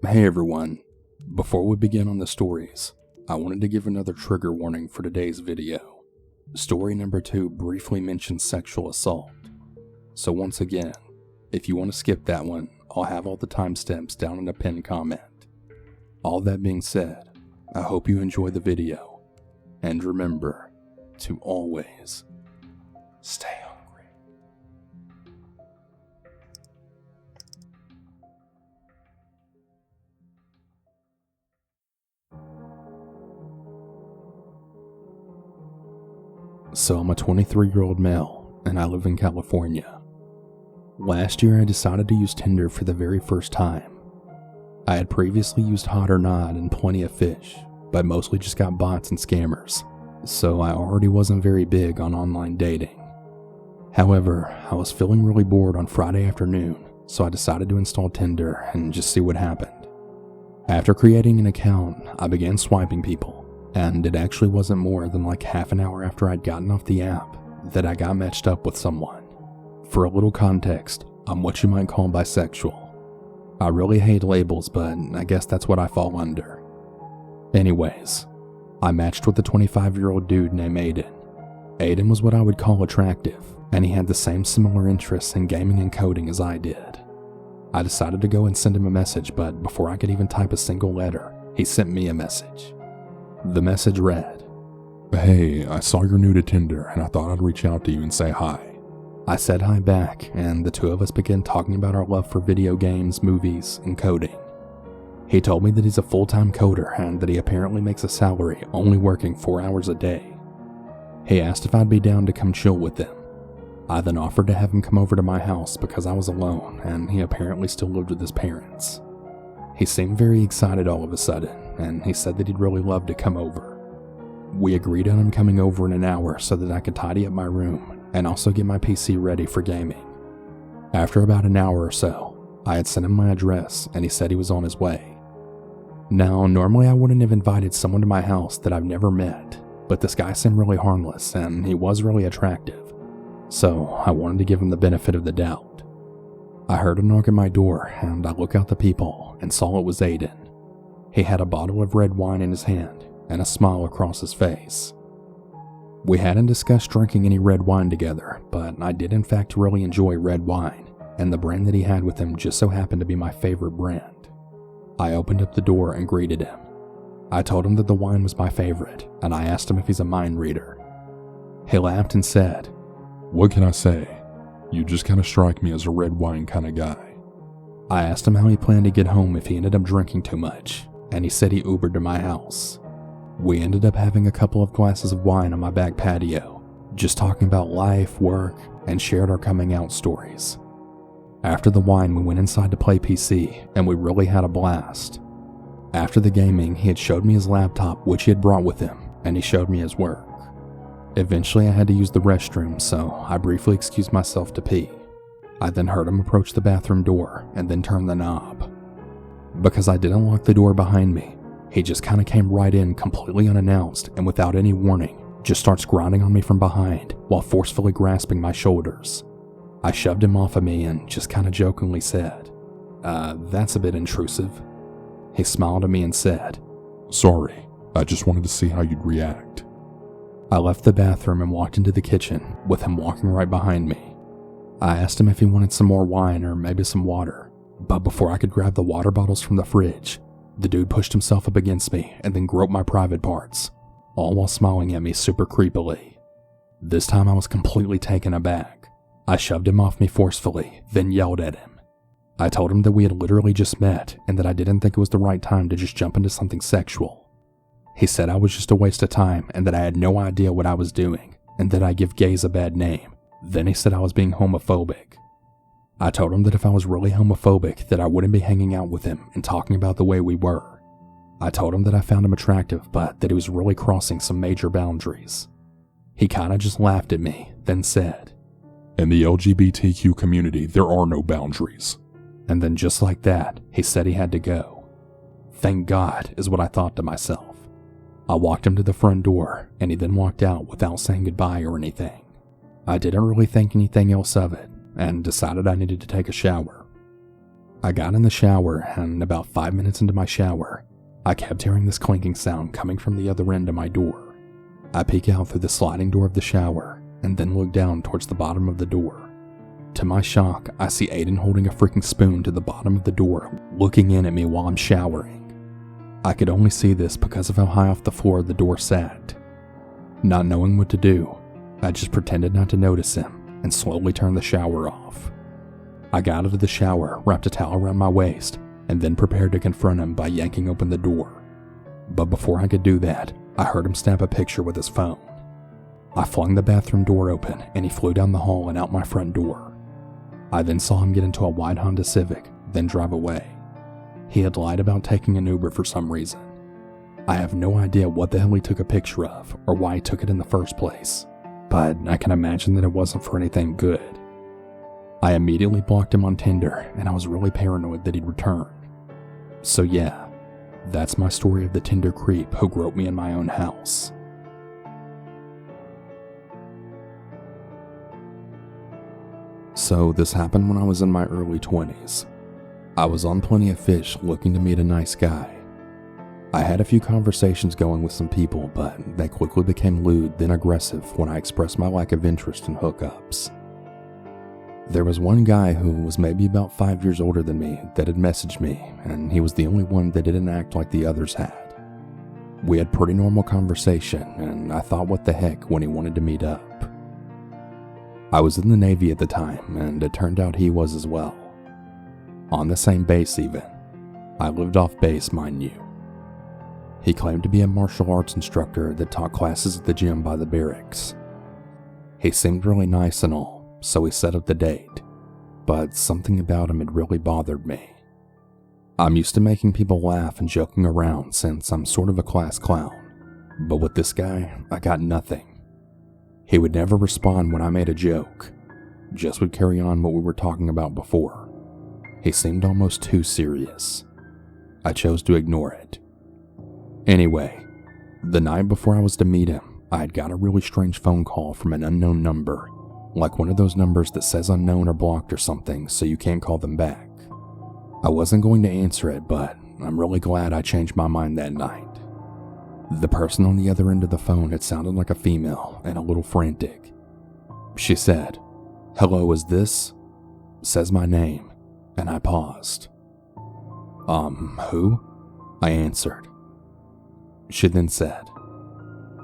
Hey everyone, before we begin on the stories, I wanted to give another trigger warning for today's video. Story number 2 briefly mentions sexual assault. So once again, if you want to skip that one, I'll have all the timestamps down in a pinned comment. All that being said, I hope you enjoy the video, and remember to always stay hungry. So I'm a 23-year-old male, and I live in California. Last year I decided to use Tinder for the very first time. I had previously used Hot or Not and Plenty of Fish, but mostly just got bots and scammers, so I already wasn't very big on online dating. However, I was feeling really bored on Friday afternoon, so I decided to install Tinder and just see what happened. After creating an account, I began swiping people. And it actually wasn't more than like half an hour after I'd gotten off the app that I got matched up with someone. For a little context, I'm what you might call bisexual. I really hate labels, but I guess that's what I fall under. Anyways, I matched with a 25-year-old dude named Aiden. Aiden was what I would call attractive, and he had the same similar interests in gaming and coding as I did. I decided to go and send him a message, but before I could even type a single letter, he sent me a message. The message read, "Hey, I saw you're new to Tinder and I thought I'd reach out to you and say hi." I said hi back, and the two of us began talking about our love for video games, movies, and coding. He told me that he's a full-time coder and that he apparently makes a salary only working 4 hours a day. He asked if I'd be down to come chill with them. I then offered to have him come over to my house because I was alone and he apparently still lived with his parents. He seemed very excited all of a sudden, and he said that he'd really love to come over. We agreed on him coming over in an hour so that I could tidy up my room and also get my PC ready for gaming. After about an hour or so, I had sent him my address and he said he was on his way. Now, normally I wouldn't have invited someone to my house that I've never met, but this guy seemed really harmless and he was really attractive, so I wanted to give him the benefit of the doubt. I heard a knock at my door and I looked out the peephole and saw it was Aiden. He had a bottle of red wine in his hand and a smile across his face. We hadn't discussed drinking any red wine together, but I did in fact really enjoy red wine, and the brand that he had with him just so happened to be my favorite brand. I opened up the door and greeted him. I told him that the wine was my favorite, and I asked him if he's a mind reader. He laughed and said, "What can I say? You just kind of strike me as a red wine kind of guy." I asked him how he planned to get home if he ended up drinking too much, and he said he Ubered to my house. We ended up having a couple of glasses of wine on my back patio, just talking about life, work, and shared our coming out stories. After the wine, we went inside to play PC, and we really had a blast. After the gaming, he had showed me his laptop, which he had brought with him, and he showed me his work. Eventually, I had to use the restroom, so I briefly excused myself to pee. I then heard him approach the bathroom door and then turn the knob. Because I didn't lock the door behind me, he just kind of came right in completely unannounced and without any warning, just starts grinding on me from behind while forcefully grasping my shoulders. I shoved him off of me and just kind of jokingly said, "That's a bit intrusive." He smiled at me and said, "Sorry, I just wanted to see how you'd react." I left the bathroom and walked into the kitchen with him walking right behind me. I asked him if he wanted some more wine or maybe some water, but before I could grab the water bottles from the fridge, the dude pushed himself up against me and then groped my private parts, all while smiling at me super creepily. This time I was completely taken aback. I shoved him off me forcefully, then yelled at him. I told him that we had literally just met and that I didn't think it was the right time to just jump into something sexual. He said I was just a waste of time and that I had no idea what I was doing and that I give gays a bad name. Then he said I was being homophobic. I told him that if I was really homophobic that I wouldn't be hanging out with him and talking about the way we were. I told him that I found him attractive but that he was really crossing some major boundaries. He kinda just laughed at me, then said, "In the LGBTQ community there are no boundaries." And then just like that, he said he had to go. Thank God, is what I thought to myself. I walked him to the front door, and he then walked out without saying goodbye or anything. I didn't really think anything else of it, and decided I needed to take a shower. I got in the shower, and about 5 minutes into my shower, I kept hearing this clinking sound coming from the other end of my door. I peek out through the sliding door of the shower, and then look down towards the bottom of the door. To my shock, I see Aiden holding a freaking spoon to the bottom of the door, looking in at me while I'm showering. I could only see this because of how high off the floor the door sat. Not knowing what to do, I just pretended not to notice him and slowly turned the shower off. I got out of the shower, wrapped a towel around my waist, and then prepared to confront him by yanking open the door. But before I could do that, I heard him snap a picture with his phone. I flung the bathroom door open and he flew down the hall and out my front door. I then saw him get into a white Honda Civic, then drive away. He had lied about taking an Uber for some reason. I have no idea what the hell he took a picture of or why he took it in the first place, but I can imagine that it wasn't for anything good. I immediately blocked him on Tinder, and I was really paranoid that he'd return. So yeah, that's my story of the Tinder creep who groped me in my own house. So this happened when I was in my early 20s. I was on Plenty of Fish looking to meet a nice guy. I had a few conversations going with some people, but they quickly became lewd, then aggressive when I expressed my lack of interest in hookups. There was one guy who was maybe about 5 years older than me that had messaged me, and he was the only one that didn't act like the others had. We had pretty normal conversation, and I thought what the heck when he wanted to meet up. I was in the Navy at the time, and it turned out he was as well. On the same base even. I lived off base, mind you. He claimed to be a martial arts instructor that taught classes at the gym by the barracks. He seemed really nice and all, so we set up the date, but something about him had really bothered me. I'm used to making people laugh and joking around since I'm sort of a class clown, but with this guy, I got nothing. He would never respond when I made a joke, just would carry on what we were talking about before. He seemed almost too serious. I chose to ignore it. Anyway, the night before I was to meet him, I had got a really strange phone call from an unknown number, like one of those numbers that says unknown or blocked or something so you can't call them back. I wasn't going to answer it, but I'm really glad I changed my mind that night. The person on the other end of the phone had sounded like a female and a little frantic. She said, "Hello, is this?" Says my name, and I paused. Who? I answered. She then said,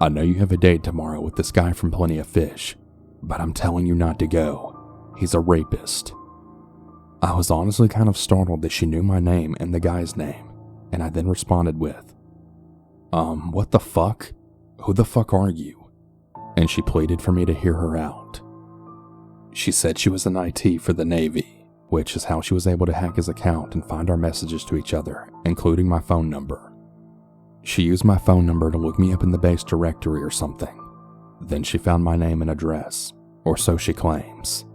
"I know you have a date tomorrow with this guy from Plenty of Fish, but I'm telling you not to go. He's a rapist." I was honestly kind of startled that she knew my name and the guy's name, and I then responded with, "What the fuck? Who the fuck are you?" And she pleaded for me to hear her out. She said she was an IT for the Navy, which is how she was able to hack his account and find our messages to each other, including my phone number. She used my phone number to look me up in the base directory or something. Then she found my name and address, or so she claims.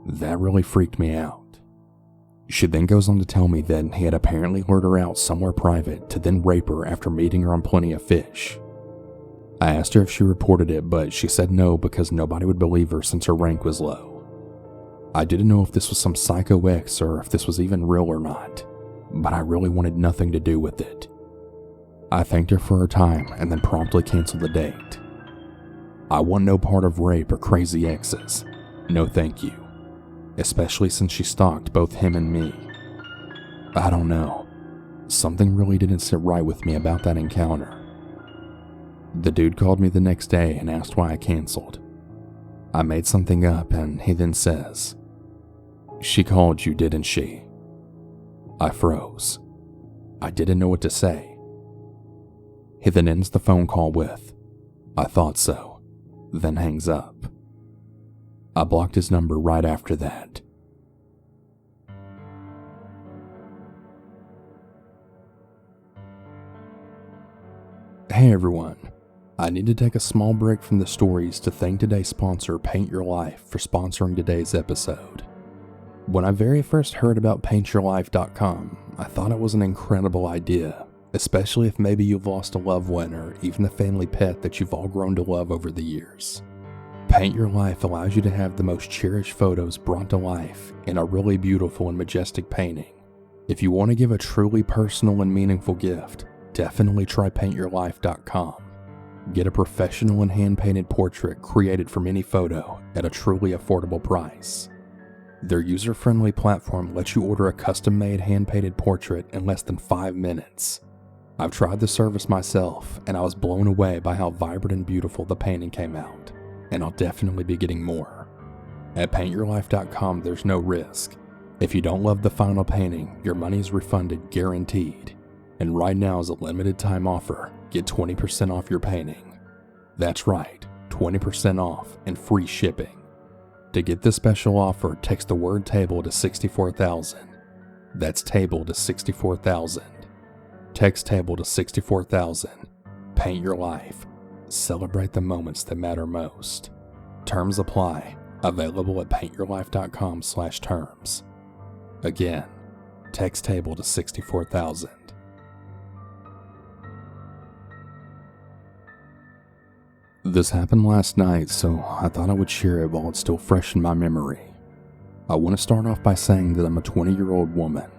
That really freaked me out. She then goes on to tell me that he had apparently lured her out somewhere private to then rape her after meeting her on Plenty of Fish. I asked her if she reported it, but she said no because nobody would believe her since her rank was low. I didn't know if this was some psycho ex or if this was even real or not, but I really wanted nothing to do with it. I thanked her for her time and then promptly canceled the date. I want no part of rape or crazy exes. No thank you. Especially since she stalked both him and me. I don't know. Something really didn't sit right with me about that encounter. The dude called me the next day and asked why I canceled. I made something up and he then says, "She called you, didn't she?" I froze. I didn't know what to say. He then ends the phone call with, "I thought so," then hangs up. I blocked his number right after that. Hey everyone, I need to take a small break from the stories to thank today's sponsor, Paint Your Life, for sponsoring today's episode. When I very first heard about paintyourlife.com, I thought it was an incredible idea, especially if maybe you've lost a loved one or even a family pet that you've all grown to love over the years. Paint Your Life allows you to have the most cherished photos brought to life in a really beautiful and majestic painting. If you want to give a truly personal and meaningful gift, definitely try paintyourlife.com. Get a professional and hand-painted portrait created from any photo at a truly affordable price. Their user-friendly platform lets you order a custom-made hand-painted portrait in less than 5 minutes. I've tried the service myself, and I was blown away by how vibrant and beautiful the painting came out, and I'll definitely be getting more. At paintyourlife.com, there's no risk. If you don't love the final painting, your money is refunded guaranteed. And right now is a limited time offer. Get 20% off your painting. That's right, 20% off and free shipping. To get this special offer, text the word table to 64,000. That's table to 64,000. Text table to 64,000. Paint your life. Celebrate the moments that matter most. Terms apply. Available at paintyourlife.com/terms. Again, text table to 64,000. This happened last night, so I thought I would share it while it's still fresh in my memory. I want to start off by saying that I'm a 20-year-old woman.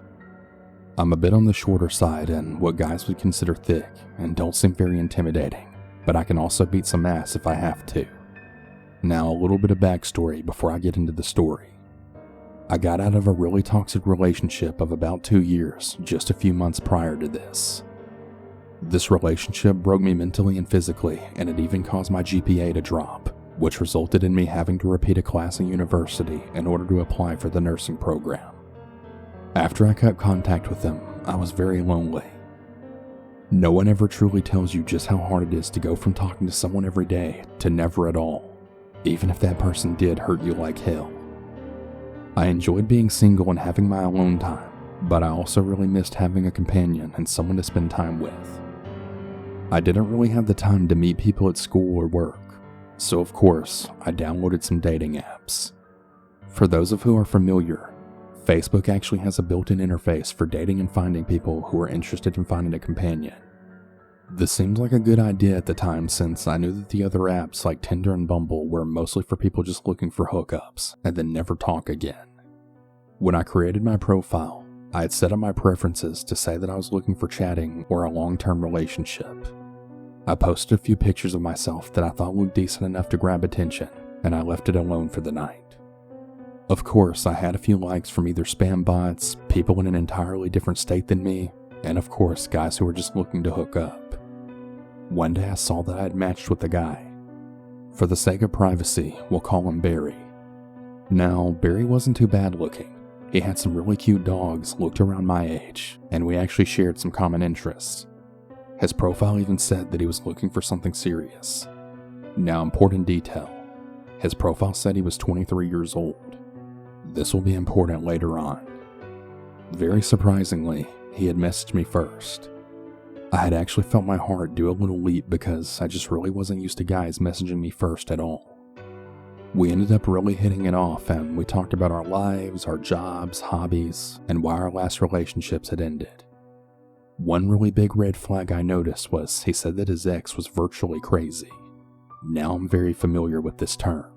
I'm a bit on the shorter side and what guys would consider thick and don't seem very intimidating, but I can also beat some ass if I have to. Now, a little bit of backstory before I get into the story. I got out of a really toxic relationship of about 2 years just a few months prior to this. This relationship broke me mentally and physically, and it even caused my GPA to drop, which resulted in me having to repeat a class at university in order to apply for the nursing program. After I cut contact with him, I was very lonely. No one ever truly tells you just how hard it is to go from talking to someone every day to never at all, even if that person did hurt you like hell. I enjoyed being single and having my alone time, but I also really missed having a companion and someone to spend time with. I didn't really have the time to meet people at school or work, so of course, I downloaded some dating apps. For those of who are familiar, Facebook actually has a built-in interface for dating and finding people who are interested in finding a companion. This seemed like a good idea at the time since I knew that the other apps like Tinder and Bumble were mostly for people just looking for hookups and then never talk again. When I created my profile, I had set up my preferences to say that I was looking for chatting or a long-term relationship. I posted a few pictures of myself that I thought looked decent enough to grab attention, and I left it alone for the night. Of course, I had a few likes from either spam bots, people in an entirely different state than me, and of course, guys who were just looking to hook up. One day I saw that I had matched with a guy. For the sake of privacy, we'll call him Barry. Now, Barry wasn't too bad looking. He had some really cute dogs, looked around my age, and we actually shared some common interests. His profile even said that he was looking for something serious. Now, important detail. His profile said he was 23 years old. This will be important later on. Very surprisingly, he had messaged me first. I had actually felt my heart do a little leap because I just really wasn't used to guys messaging me first at all. We ended up really hitting it off and we talked about our lives, our jobs, hobbies, and why our last relationships had ended. One really big red flag I noticed was he said that his ex was virtually crazy. Now I'm very familiar with this term.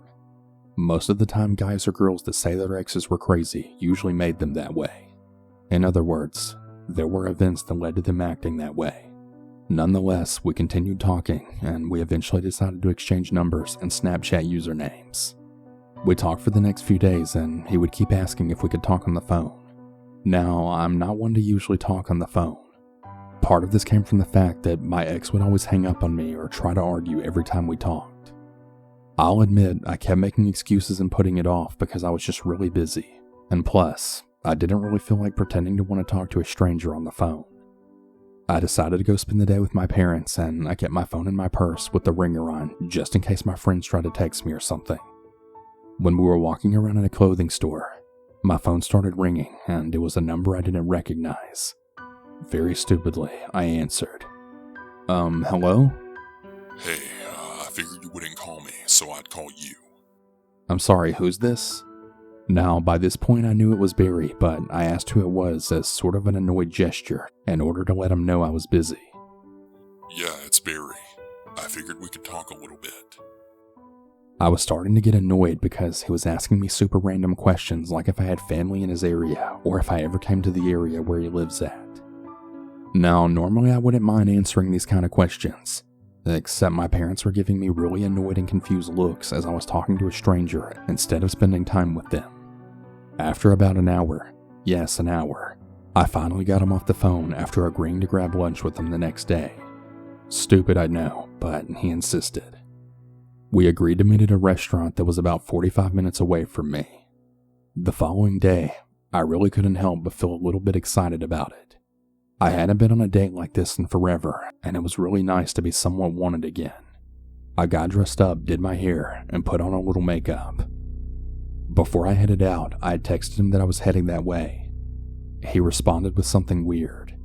Most of the time guys or girls that say their exes were crazy usually made them that way. In other words, there were events that led to them acting that way. Nonetheless, we continued talking, and we eventually decided to exchange numbers and Snapchat usernames. We talked for the next few days, and he would keep asking if we could talk on the phone. Now, I'm not one to usually talk on the phone. Part of this came from the fact that my ex would always hang up on me or try to argue every time we talked. I'll admit, I kept making excuses and putting it off because I was just really busy, and plus, I didn't really feel like pretending to want to talk to a stranger on the phone. I decided to go spend the day with my parents, and I kept my phone in my purse with the ringer on just in case my friends tried to text me or something. When we were walking around in a clothing store, my phone started ringing and it was a number I didn't recognize. Very stupidly, I answered. Hello? Hey, I figured you wouldn't call me, so I'd call you. I'm sorry, who's this? Now, by this point I knew it was Barry, but I asked who it was as sort of an annoyed gesture in order to let him know I was busy. Yeah, it's Barry. I figured we could talk a little bit. I was starting to get annoyed because he was asking me super random questions like if I had family in his area or if I ever came to the area where he lives at. Now, normally I wouldn't mind answering these kind of questions, except my parents were giving me really annoyed and confused looks as I was talking to a stranger instead of spending time with them. After about an hour, yes, an hour, I finally got him off the phone after agreeing to grab lunch with him the next day. Stupid, I know, but he insisted. We agreed to meet at a restaurant that was about 45 minutes away from me. The following day, I really couldn't help but feel a little bit excited about it. I hadn't been on a date like this in forever, and it was really nice to be somewhat wanted again. I got dressed up, did my hair, and put on a little makeup. Before I headed out, I had texted him that I was heading that way. He responded with something weird.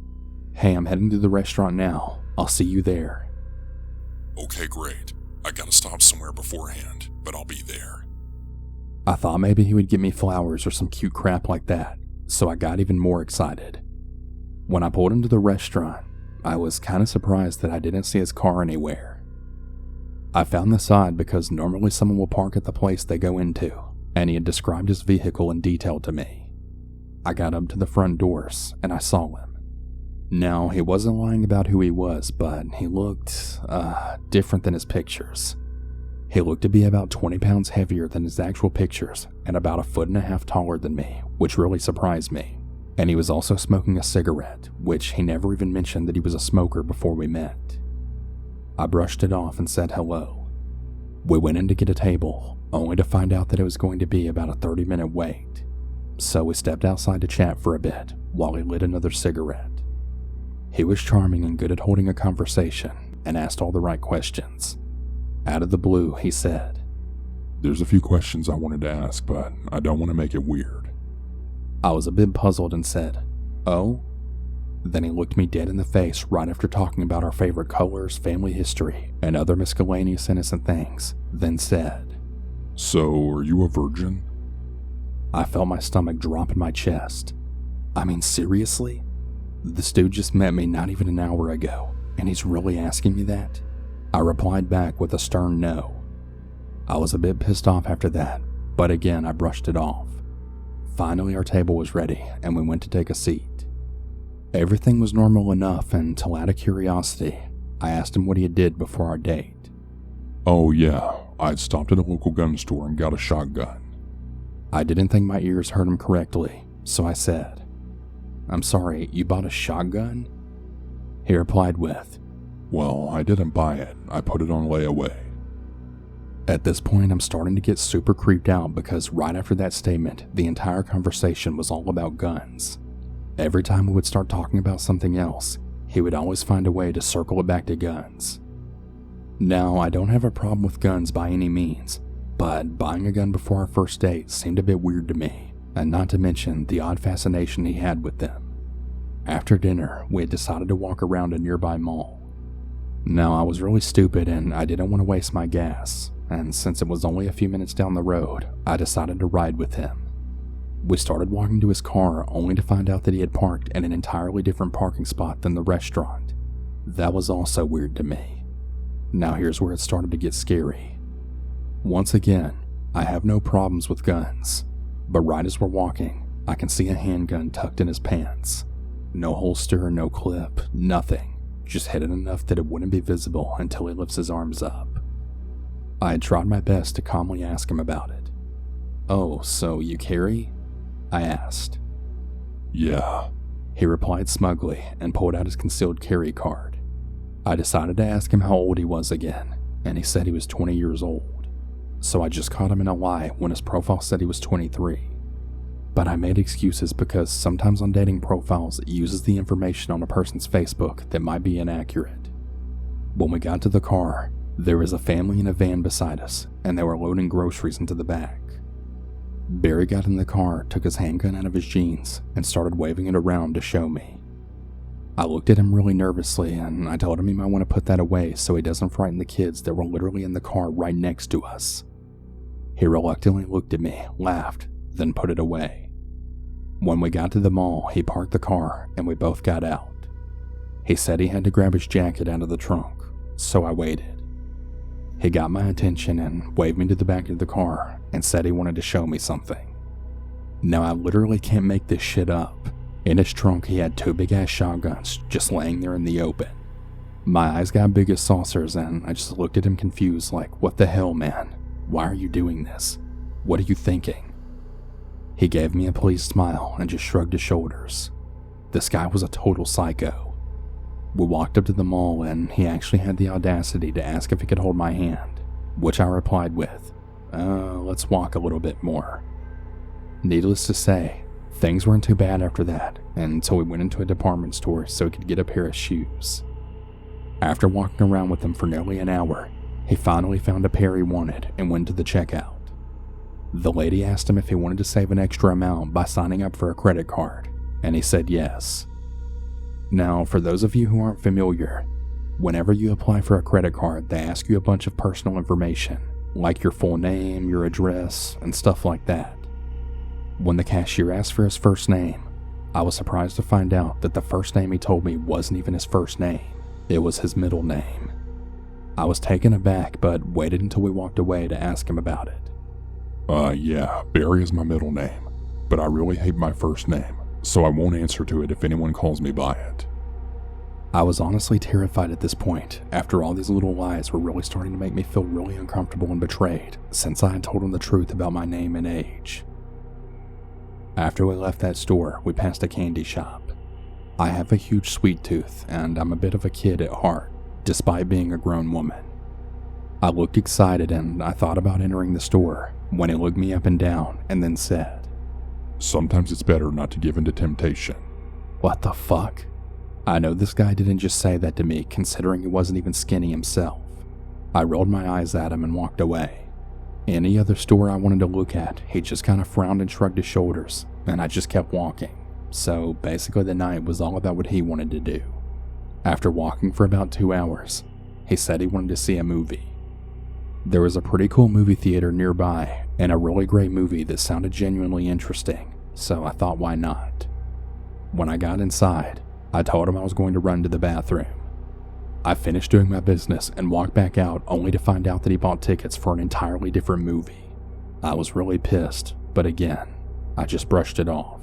"Hey, I'm heading to the restaurant now. I'll see you there." Okay, great. I gotta stop somewhere beforehand, but I'll be there. I thought maybe he would get me flowers or some cute crap like that, so I got even more excited. When I pulled into the restaurant, I was kind of surprised that I didn't see his car anywhere. I found this odd because normally someone will park at the place they go into, and he had described his vehicle in detail to me. I got up to the front doors, and I saw him. Now, he wasn't lying about who he was, but he looked, different than his pictures. He looked to be about 20 pounds heavier than his actual pictures and about 1.5 feet taller than me, which really surprised me. And he was also smoking a cigarette, which he never even mentioned that he was a smoker before we met. I brushed it off and said hello. We went in to get a table, only to find out that it was going to be about a 30-minute wait. So we stepped outside to chat for a bit while he lit another cigarette. He was charming and good at holding a conversation and asked all the right questions. Out of the blue, he said, "There's a few questions I wanted to ask, but I don't want to make it weird." I was a bit puzzled and said, "Oh?" Then he looked me dead in the face right after talking about our favorite colors, family history, and other miscellaneous innocent things, then said, "So, are you a virgin?" I felt my stomach drop in my chest. I mean, seriously? This dude just met me not even an hour ago, and he's really asking me that? I replied back with a stern no. I was a bit pissed off after that, but again I brushed it off. Finally our table was ready, and we went to take a seat. Everything was normal enough until, out of curiosity, I asked him what he did before our date. "Oh yeah, I'd stopped at a local gun store and got a shotgun." I didn't think my ears heard him correctly, so I said, "I'm sorry, you bought a shotgun?" He replied with, "Well, I didn't buy it. I put it on layaway." At this point, I'm starting to get super creeped out because right after that statement, the entire conversation was all about guns. Every time we would start talking about something else, he would always find a way to circle it back to guns. Now, I don't have a problem with guns by any means, but buying a gun before our first date seemed a bit weird to me, and not to mention the odd fascination he had with them. After dinner, we had decided to walk around a nearby mall. Now, I was really stupid and I didn't want to waste my gas, and since it was only a few minutes down the road, I decided to ride with him. We started walking to his car only to find out that he had parked in an entirely different parking spot than the restaurant. That was also weird to me. Now here's where it started to get scary. Once again, I have no problems with guns, but right as we're walking, I can see a handgun tucked in his pants. No holster, no clip, nothing, just hidden enough that it wouldn't be visible until he lifts his arms up. I had tried my best to calmly ask him about it. "Oh, so you carry?" I asked. "Yeah." He replied smugly and pulled out his concealed carry card. I decided to ask him how old he was again, and he said he was 20 years old. So I just caught him in a lie when his profile said he was 23. But I made excuses because sometimes on dating profiles it uses the information on a person's Facebook that might be inaccurate. When we got to the car, there was a family in a van beside us, and they were loading groceries into the back. Barry got in the car, took his handgun out of his jeans, and started waving it around to show me. I looked at him really nervously, and I told him he might want to put that away so he doesn't frighten the kids that were literally in the car right next to us. He reluctantly looked at me, laughed, then put it away. When we got to the mall, he parked the car, and we both got out. He said he had to grab his jacket out of the trunk, so I waited. He got my attention and waved me to the back of the car and said he wanted to show me something. Now I literally can't make this shit up. In his trunk he had 2 big ass shotguns just laying there in the open. My eyes got big as saucers and I just looked at him confused like, what the hell, man? Why are you doing this? What are you thinking? He gave me a pleased smile and just shrugged his shoulders. This guy was a total psycho. We walked up to the mall and he actually had the audacity to ask if he could hold my hand, which I replied with, let's walk a little bit more. Needless to say, things weren't too bad after that until we went into a department store so he could get a pair of shoes. After walking around with him for nearly an hour, he finally found a pair he wanted and went to the checkout. The lady asked him if he wanted to save an extra amount by signing up for a credit card, and he said yes. Now, for those of you who aren't familiar, whenever you apply for a credit card, they ask you a bunch of personal information, like your full name, your address, and stuff like that. When the cashier asked for his first name, I was surprised to find out that the first name he told me wasn't even his first name. It was his middle name. I was taken aback, but waited until we walked away to ask him about it. Yeah, Barry is my middle name, but I really hate my first name, so I won't answer to it if anyone calls me by it. I was honestly terrified at this point, after all these little lies were really starting to make me feel really uncomfortable and betrayed, since I had told him the truth about my name and age. After we left that store, we passed a candy shop. I have a huge sweet tooth, and I'm a bit of a kid at heart, despite being a grown woman. I looked excited and I thought about entering the store when he looked me up and down and then said, Sometimes it's better not to give in to temptation. What the fuck? I know this guy didn't just say that to me considering he wasn't even skinny himself. I rolled my eyes at him and walked away. Any other store I wanted to look at, he just kind of frowned and shrugged his shoulders, and I just kept walking. So basically the night was all about what he wanted to do. After walking for about 2 hours, he said he wanted to see a movie. There was a pretty cool movie theater nearby and a really great movie that sounded genuinely interesting, so I thought why not. When I got inside, I told him I was going to run to the bathroom. I finished doing my business and walked back out only to find out that he bought tickets for an entirely different movie. I was really pissed, but again, I just brushed it off.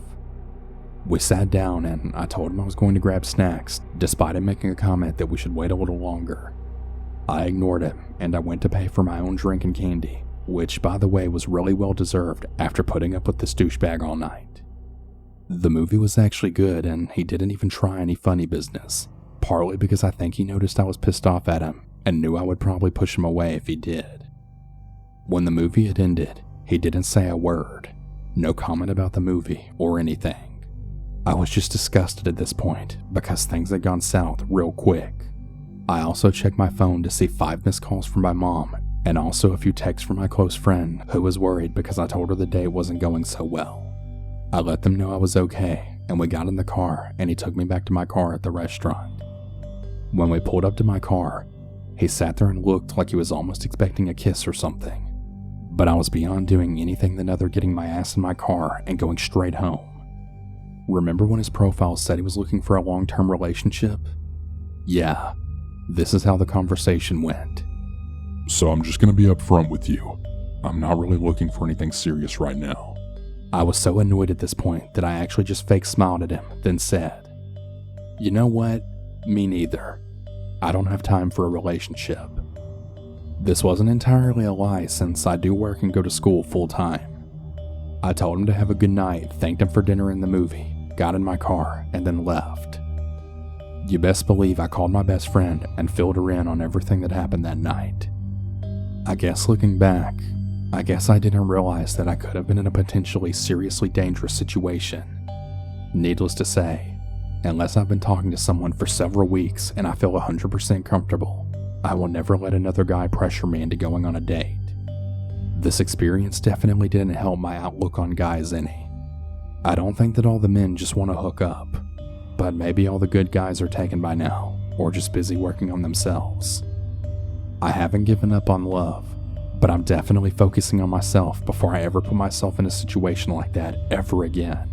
We sat down and I told him I was going to grab snacks, despite him making a comment that we should wait a little longer. I ignored him and I went to pay for my own drink and candy, which by the way was really well deserved after putting up with this douchebag all night. The movie was actually good and he didn't even try any funny business, partly because I think he noticed I was pissed off at him and knew I would probably push him away if he did. When the movie had ended, he didn't say a word, no comment about the movie or anything. I was just disgusted at this point because things had gone south real quick. I also checked my phone to see 5 missed calls from my mom and also a few texts from my close friend who was worried because I told her the date wasn't going so well. I let them know I was okay and we got in the car and he took me back to my car at the restaurant. When we pulled up to my car, he sat there and looked like he was almost expecting a kiss or something. But I was beyond doing anything than other getting my ass in my car and going straight home. Remember when his profile said he was looking for a long-term relationship? Yeah, this is how the conversation went. So I'm just gonna be upfront with you. I'm not really looking for anything serious right now. I was so annoyed at this point that I actually just fake smiled at him, then said, You know what? Me neither. I don't have time for a relationship. This wasn't entirely a lie since I do work and go to school full time. I told him to have a good night, thanked him for dinner and the movie, got in my car, and then left. You best believe I called my best friend and filled her in on everything that happened that night. I guess looking back, I didn't realize that I could have been in a potentially seriously dangerous situation. Needless to say, unless I've been talking to someone for several weeks and I feel 100% comfortable, I will never let another guy pressure me into going on a date. This experience definitely didn't help my outlook on guys any. I don't think that all the men just want to hook up, but maybe all the good guys are taken by now, or just busy working on themselves. I haven't given up on love, but I'm definitely focusing on myself before I ever put myself in a situation like that ever again.